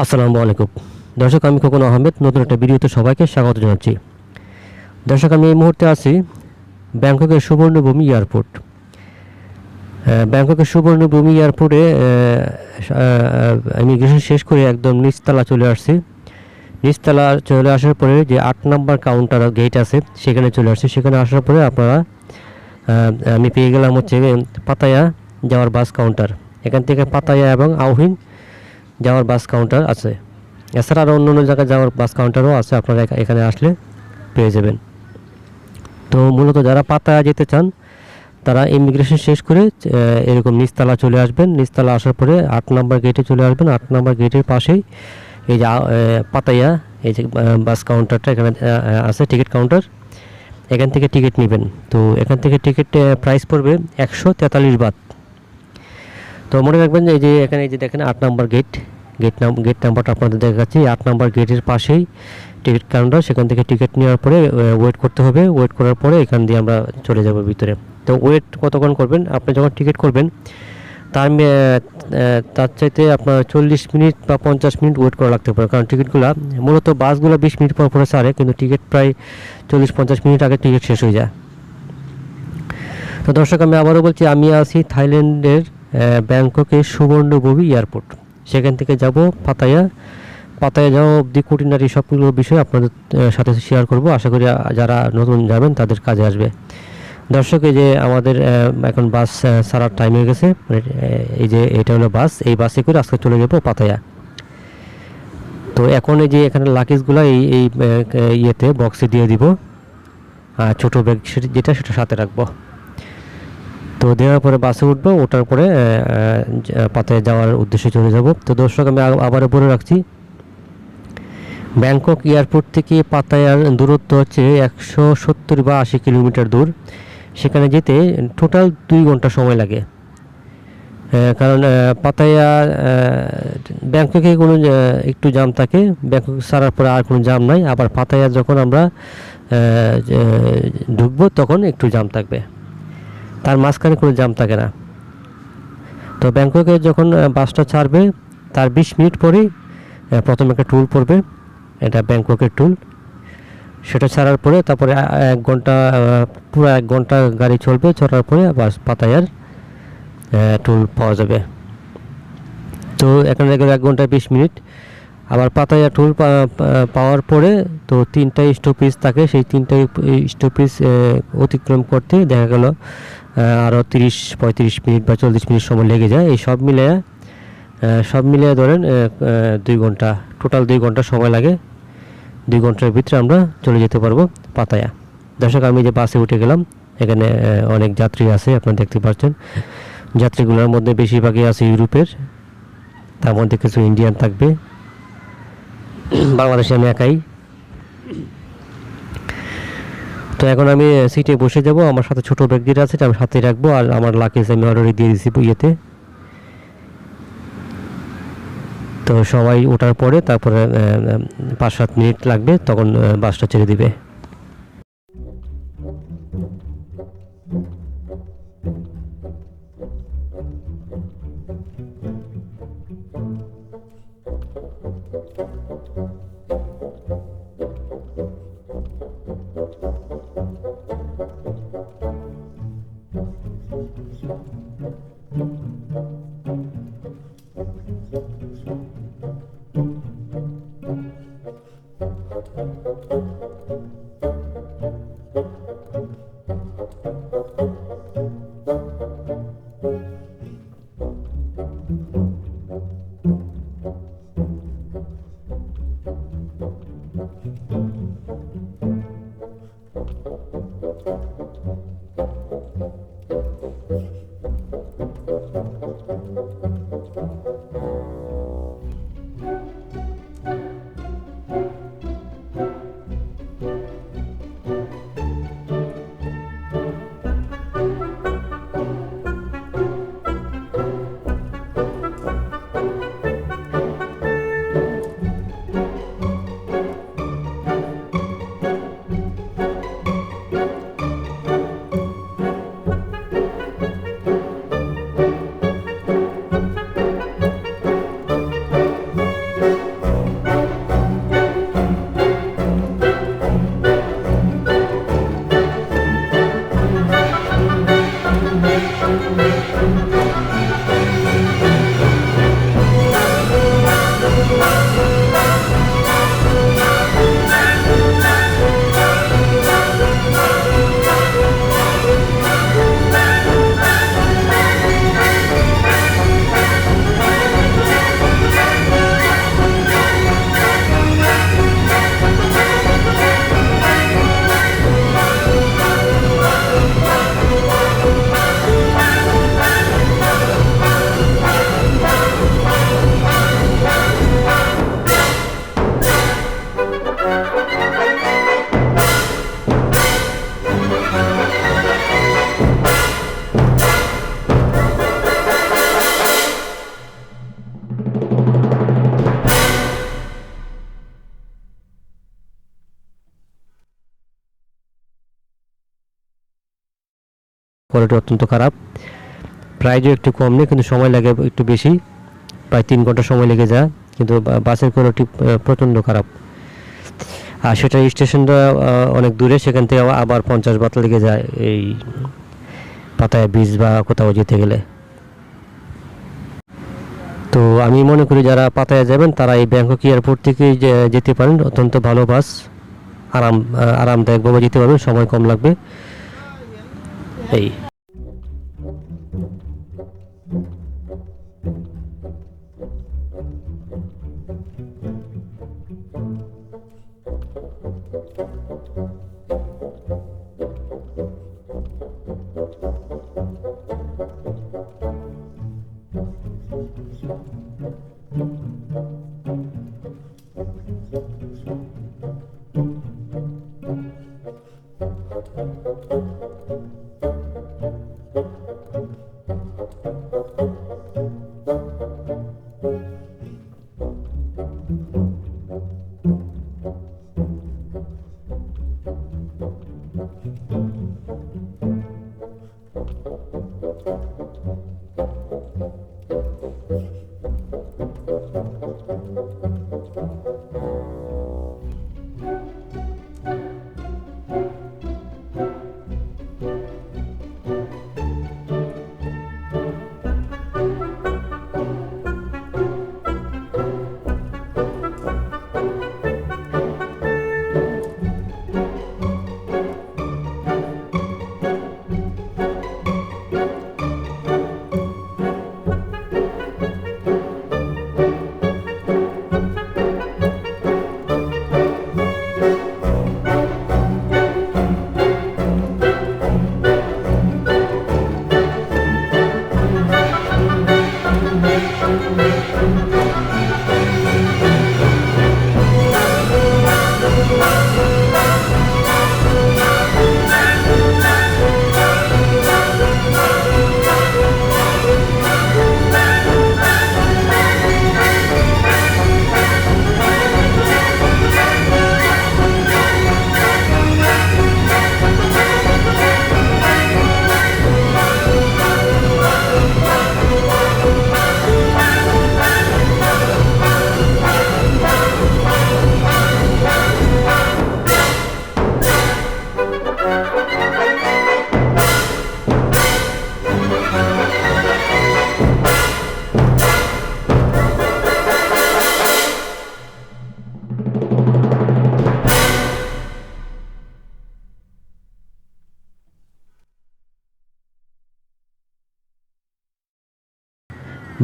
আসসালামু আলাইকুম দর্শক, আমি খোকন আহমেদ নতুন একটা ভিডিওতে সবাইকে স্বাগত জানাচ্ছি। দর্শক, আমি এই মুহূর্তে আছি ব্যাংককের সুবর্ণভূমি এয়ারপোর্ট। ব্যাংককের সুবর্ণভূমি এয়ারপোর্টে ইমিগ্রেশন শেষ করে একদম নিচতলা চলে আসছি। নিচতলা চলে আসার পরে যে 8 নম্বর কাউন্টার গেট আছে সেখানে চলে আসছি। সেখানে আসার পরে আমি পেয়ে গেলাম হচ্ছে পাতায়া যাওয়ার বাস কাউন্টার। এখান থেকে পাতায়া এবং আউহিন যাওয়ার বাস কাউন্টার আছে। এছাড়া আরও অন্য অন্য জায়গায় যাওয়ার বাস কাউন্টারও আছে, আপনারা এখানে আসলে পেয়ে যাবেন। তো মূলত যারা পাতায়া যেতে চান তারা ইমিগ্রেশন শেষ করে এরকম নিচতলা চলে আসবেন। নিচতলা আসার পরে 8 নম্বর গেটে চলে আসবেন। 8 নম্বর গেটের পাশেই এই যে পাতায়া এই যে বাস কাউন্টারটা এখানে আছে, টিকিট কাউন্টার। এখান থেকে টিকিট নেবেন। তো এখান থেকে টিকিট প্রাইস পড়বে 143 বাত। তো মনে রাখবেন যে এই যে এখানে এই যে দেখেন 8 নম্বর গেট নাম্বারটা আপনাদের দেখাচ্ছি। 8 নম্বর গেটের পাশেই টিকিট কাউন্টার। সেখান থেকে টিকিট নেওয়ার পরে ওয়েট করতে হবে। ওয়েট করার পরে এখান দিয়ে আমরা চলে যাব ভিতরে। তো ওয়েট কতক্ষণ করবেন? আপনি যখন টিকিট করবেন তার চাইতে আপনার 40 মিনিট বা 50 মিনিট ওয়েট করা লাগতে পারে, কারণ টিকিটগুলো মূলত বাসগুলো 20 মিনিট পর পরে ছাড়ে, কিন্তু টিকিট প্রায় 40-50 মিনিট আগে টিকিট শেষ হয়ে যায়। তো দর্শক, আমি আবারও বলছি, আমি আছি থাইল্যান্ডের ব্যাংককের সুবর্ণভূমি এয়ারপোর্ট। সেখান থেকে যাব পাতায়া যাওয়া অবধি কুটিনারি সবগুলো বিষয় আপনাদের সাথে শেয়ার করব। আশা করি যারা নতুন যাবেন তাদের কাজে আসবে। দর্শক, এই যে আমাদের এখন বাস ছাড়ার টাইম হয়ে গেছে। এই যে এটা হলো বাস, এই বাসে করে আজকে চলে যাব পাতায়া। তো এখন এই যে এখানে লাগেজগুলো এই ইয়েতে বক্সে দিয়ে দিব, আর ছোটো ব্যাগ যেটা সেটা সাথে রাখবো। তো দেওয়ার পরে বাসে উঠবো, ওঠার পরে পাতায় যাওয়ার উদ্দেশ্যে চলে যাব। তো দর্শক, আমি আবারও বলে রাখছি, ব্যাংকক এয়ারপোর্ট থেকে পাতায়ার দূরত্ব হচ্ছে 170 বা 80 কিলোমিটার দূর। সেখানে যেতে টোটাল 2 ঘন্টা সময় লাগে। কারণ পাতায়া ব্যাংককে কোনো একটু জাম থাকে, ব্যাংকক ছাড়ার পরে আর কোনো জাম নাই। আবার পাতায়া যখন আমরা ঢুকবো তখন একটু জাম থাকবে, তার মাঝখানে কোনো জাম থাকে না। তো ব্যাংককে যখন বাসটা ছাড়বে তার 20 মিনিট পরেই প্রথম একটা টুল পড়বে, এটা ব্যাংককের টুল। সেটা ছাড়ার পরে তারপরে 1 ঘন্টা পুরো 1 ঘন্টা গাড়ি চলবে। চলার পরে বাস পাতায়ার টুল পাওয়া যাবে। তো এখানে 1 ঘন্টা 20 মিনিট। আবার পাতায়া টুল পাওয়ার পরে তো 3টা স্টপেজ থাকে, সেই 3টা স্টপেজ অতিক্রম করতে দেখা গেল আরও 30-35 মিনিট বা 40 মিনিট সময় লেগে যায়। এই সব মিলিয়ে ধরেন 2 ঘন্টা, টোটাল 2 ঘন্টা সময় লাগে। 2 ঘন্টার ভিতরে আমরা চলে যেতে পারবো পাতায়া। দর্শক, আমি যে বাসে উঠে গেলাম, এখানে অনেক যাত্রী আছে, আপনারা দেখতে পাচ্ছেন। যাত্রীগুলোর মধ্যে বেশিরভাগই আছে ইউরোপের, তার মধ্যে কিছু ইন্ডিয়ান থাকবে, বাংলাদেশে আমি একাই। তো এখন আমি সিটে বসে যাব। আমার সাথে ছোটো ব্যাগ যেটা আছে আমি সাথে রাখবো, আর আমার লাগেজ আমি অলরেডি দিয়ে দিচ্ছি ইয়েতে। তো সবাই ওঠার পরে তারপরে 5-7 মিনিট লাগবে, তখন বাসটা ছেড়ে দিবে। কোয়ালিটি অত্যন্ত খারাপ। প্রাইসও একটু কম নেই, কিন্তু সময় লাগে একটু বেশি, প্রায় 3 ঘন্টা সময় লেগে যায়। কিন্তু বাসের কোয়ালিটি প্রচণ্ড খারাপ। আর সেটা স্টেশনটা অনেক দূরে, সেখান থেকে আবার 50 বাত লেগে যায় এই পাতায়া বিচ বা কোথাও যেতে গেলে। তো আমি মনে করি যারা পাতায়া যাবেন তারা এই ব্যাংকক এয়ারপোর্ট থেকেই যেতে পারেন। অত্যন্ত ভালো বাস, আরামদায়কভাবে যেতে পারবেন, সময় কম লাগবে। এই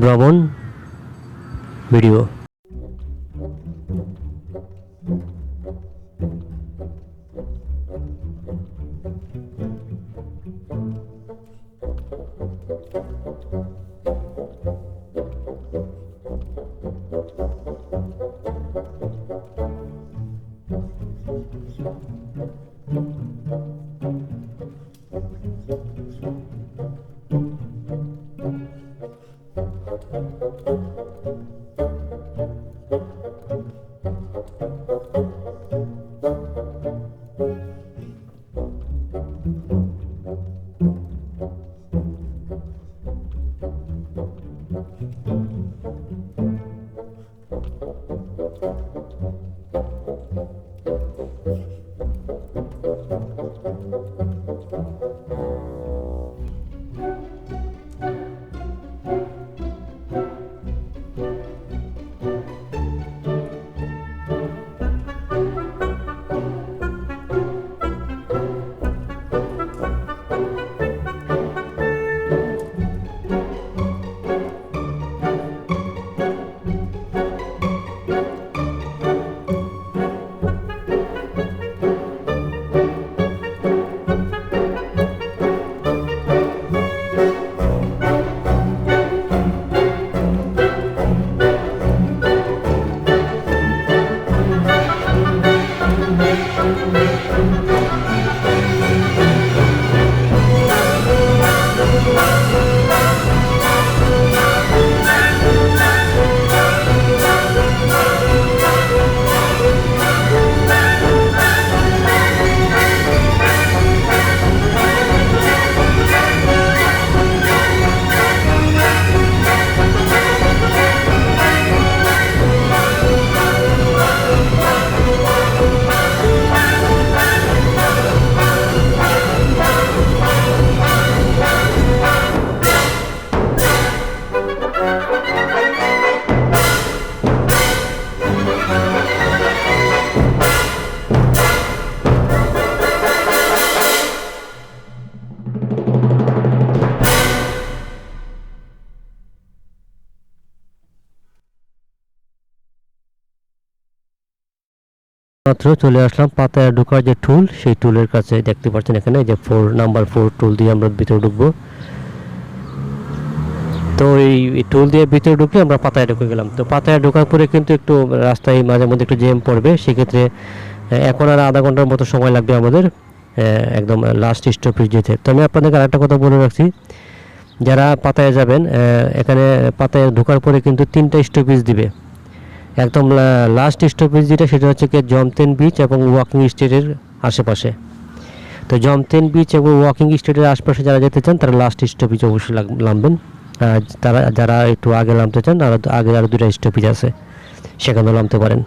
ভ্রমণ ভিডিও। মাত্র চলে আসলাম পাতায় ঢোকার যে টুল, সেই টুলের কাছে। দেখতে পাচ্ছেন এখানে যে 4 টুল দিয়ে আমরা ভিতরে ঢুকবো। তো এই টুল দিয়ে ভিতরে ঢুকে আমরা পাতায় ঢুকে গেলাম। তো পাতায় ঢোকার পরে কিন্তু একটু রাস্তায় মাঝে মধ্যে একটু জ্যাম পড়বে, সেক্ষেত্রে এখন আর আধা ঘন্টার মতো সময় লাগবে আমাদের একদম লাস্ট স্টপেজ যেতে। তো আমি আপনাদেরকে আরেকটা কথা বলে রাখছি, যারা পাতায় যাবেন এখানে পাতায় ঢোকার পরে কিন্তু 3টা স্টপেজ দিবে। একদম লাস্ট স্টপেজ যেটা, সেটা হচ্ছে কি জমতেন বিচ এবং ওয়াকিং স্ট্রিটের আশেপাশে। তো জমতেন বিচ এবং ওয়াকিং স্ট্রিটের আশপাশে যারা যেতে চান তারা লাস্ট স্টপেজ অবশ্যই নামবেন। তারা যারা একটু আগে নামতে চান তারা আগে আরও 2টা স্টপেজ আছে, সেখানেও নামতে পারেন।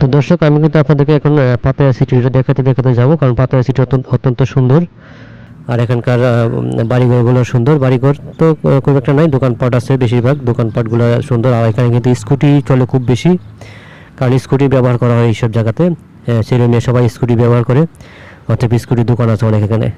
তো দর্শক, আমি কিন্তু আপনাদেরকে এখন পাতায়া সিটিটা দেখাতে দেখাতে যাবো, কারণ পাতায়া সিটি অত্যন্ত সুন্দর। আর এখানকার বাড়িঘরগুলো সুন্দর। বাড়িঘর তো খুব একটা নাই, দোকানপাট আছে, বেশিরভাগ দোকানপাটগুলো সুন্দর। আর এখানে কিন্তু স্কুটি চলে খুব বেশি, কারণ স্কুটি ব্যবহার করা হয় এইসব জায়গাতে। ছেলে মেয়ে সবাই স্কুটি ব্যবহার করে, অর্থাৎ স্কুটির দোকান আছে অনেক এখানে।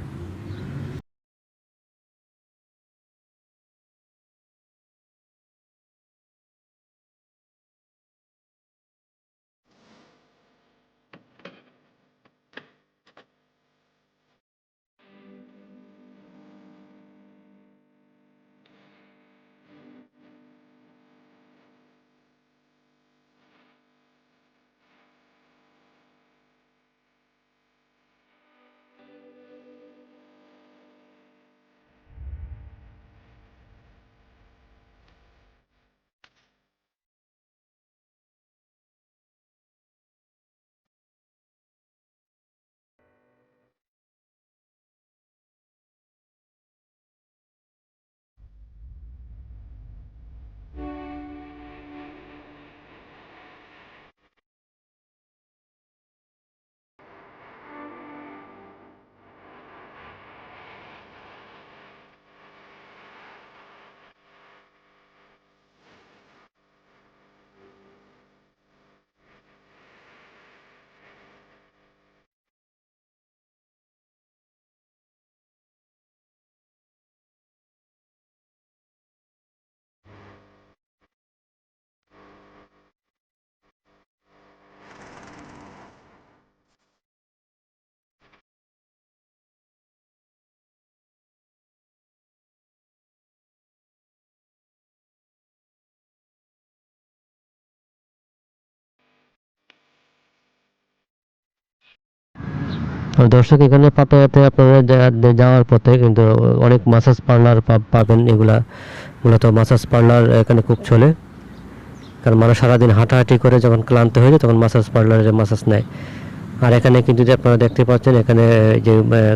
দর্শক এখানে পাতায়াতে আপনারা যাওয়ার পথে কিন্তু অনেক মাসাজ পার্লার পাবেন। এগুলা মূলত মাসাজ পার্লার এখানে খুব চলে, কারণ মানুষ সারাদিন হাঁটাহাঁটি করে যখন ক্লান্ত হয়ে যায় তখন মাসাজ পার্লারে মাসাজ নেয়। আর এখানে কিন্তু যে আপনারা দেখতে পাচ্ছেন এখানে যে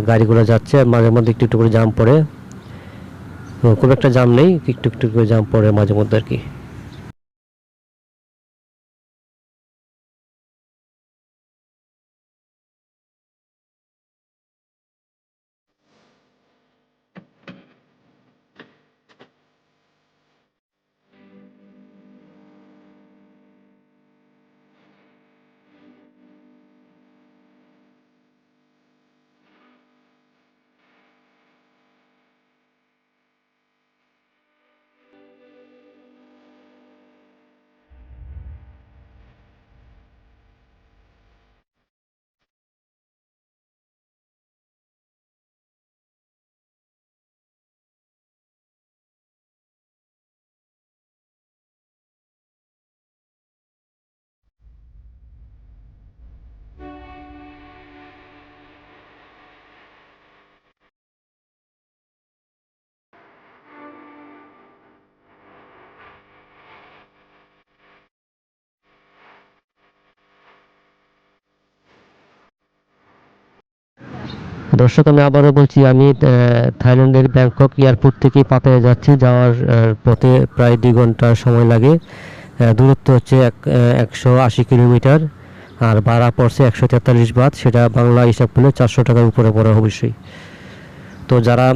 গাড়িগুলো যাচ্ছে মাঝে মধ্যে একটু একটু করে জাম পড়ে, খুব একটা জাম নেই, একটু একটু করে জাম পড়ে মাঝে মধ্যে আর কি। দর্শক আমি আবারও বলছি, আমি থাইল্যান্ডের ব্যাংকক এয়ারপোর্ট থেকে পাতায়া যাচ্ছি। যাওয়ার পথে প্রায় 2 ঘন্টা সময় লাগে। দূরত্ব হচ্ছে 180 কিলোমিটার, আর ভাড়া পড়ছে 143 বাত, সেটা বাংলা হিসাব করলে 400 টাকার উপরে পড়ে অবশ্যই। তো যারা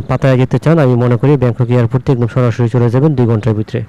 পাতায়া যেতে চান আমি মনে করি ব্যাংকক এয়ারপোর্ট থেকে একদম সরাসরি চলে যাবেন 2 ঘন্টার ভিতরে।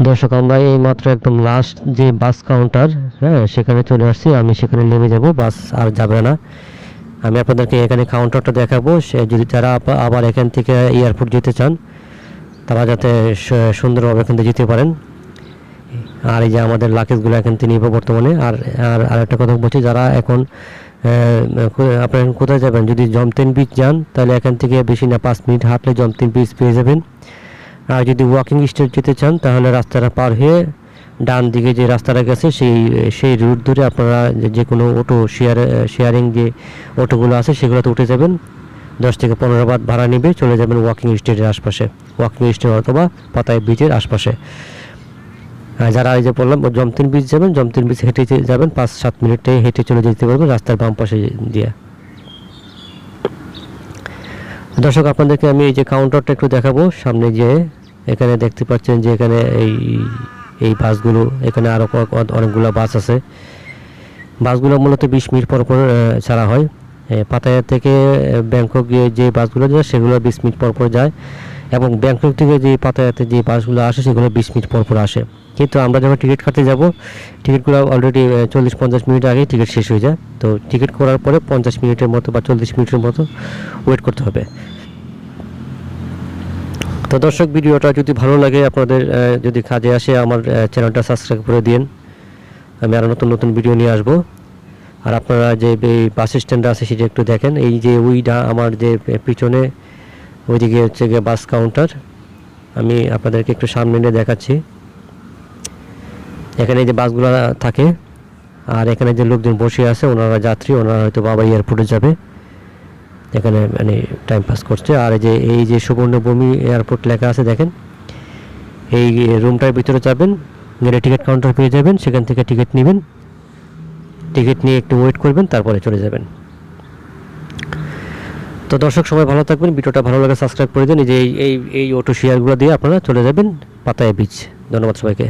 দর্শক আমরা এই মাত্র একদম লাস্ট যে বাস কাউন্টার, হ্যাঁ সেখানে চলে আসছি। আমি সেখানে নেমে যাব, বাস আর যাবে না। আমি আপনাদেরকে এখানে কাউন্টারটা দেখাবো। সে যদি যারা আবার এখান থেকে এয়ারপোর্ট যেতে চান তারা যাতে সুন্দরভাবে এখান থেকে যেতে পারেন। আর এই যে আমাদের লাগেজগুলো এখান থেকে নিব বর্তমানে। আর আর একটা কথা বলছি, যারা এখন আপনারা কোথায় যাবেন, যদি জমতেন বিচ যান তাহলে এখান থেকে বেশি না 5 মিনিট হাঁটলে জমতেন বিচ পেয়ে যাবেন। আর যদি ওয়াকিং স্ট্রিট যেতে চান তাহলে রাস্তাটা পার হয়ে ডান দিকে যে রাস্তাটা গেছে সেই রুট ধরে আপনারা যে কোনো অটো শেয়ারিং যে অটোগুলো আছে সেগুলোতে উঠে যাবেন। 10 থেকে 15 বাত ভাড়া নেবে, চলে যাবেন ওয়াকিং স্ট্রিটের আশপাশে, ওয়াকিং স্ট্রিট অথবা পাতায় বিচের আশপাশে। আর যারা এই যে বললাম জমতিন বিচ যাবেন, জমতিন বিচ হেঁটে যাবেন, 5-7 মিনিটে হেঁটে চলে যেতে পারবেন রাস্তার বাম পাশে দিয়ে। দর্শক আপনাদেরকে আমি এই যে কাউন্টারটা একটু দেখাবো সামনে, যে এখানে দেখতে পাচ্ছেন যে এখানে এই বাসগুলো, এখানে আরও অনেকগুলো বাস আছে। বাসগুলো মূলত 20 মিনিট পর পর ছাড়া হয়। পাতায়া থেকে ব্যাংকক গিয়ে যে বাসগুলো যায় সেগুলো 20 মিনিট পর পর যায়। এবং ব্যাংকক থেকে যে পাতায়াতে যে বাসগুলো আসে সেগুলো 20 মিনিট পর পর আসে। কিন্তু আমরা যখন টিকিট কাটতে যাব, টিকিটগুলো অলরেডি 40-50 মিনিট আগে টিকিট শেষ হয়ে যায়। তো টিকিট করার পরে 50 মিনিটের মতো বা 40 মিনিটের মতো ওয়েট করতে হবে। তো দর্শক, ভিডিওটা যদি ভালো লাগে, আপনাদের যদি কাজে আসে, আমার চ্যানেলটা সাবস্ক্রাইব করে দিন। আমি আরও নতুন নতুন ভিডিও নিয়ে আসবো। আর আপনারা যে এই বাস স্ট্যান্ড আছে সেটা একটু দেখেন। এই যে ওইটা আমার যে পিছনে ওইদিকে হচ্ছে গিয়ে বাস কাউন্টার। আমি আপনাদেরকে একটু সামনে নিয়ে দেখাচ্ছি। এখানে যে বাসগুলো থাকে আর এখানে যে লোকজন বসে আছে ওনারা যাত্রী, ওনারা হয়তো বাবা এয়ারপোর্টে যাবে, এখানে মানে টাইম পাস করছে। আর এই যে সুবর্ণভূমি এয়ারপোর্ট লেখা আছে দেখেন, এই রুমটার ভিতরে যাবেন, গেলে টিকিট কাউন্টার পেয়ে যাবেন, সেখান থেকে টিকিট নেবেন, টিকিট নিয়ে একটু ওয়েট করবেন, তারপরে চলে যাবেন। তো দর্শক, সবাই ভালো থাকবেন। ভিডিওটা ভালো লাগে সাবস্ক্রাইব করে দিন। এই যে এই অটো শেয়ারগুলো দিয়ে আপনারা চলে যাবেন পাতায়া বিচ। ধন্যবাদ সবাইকে।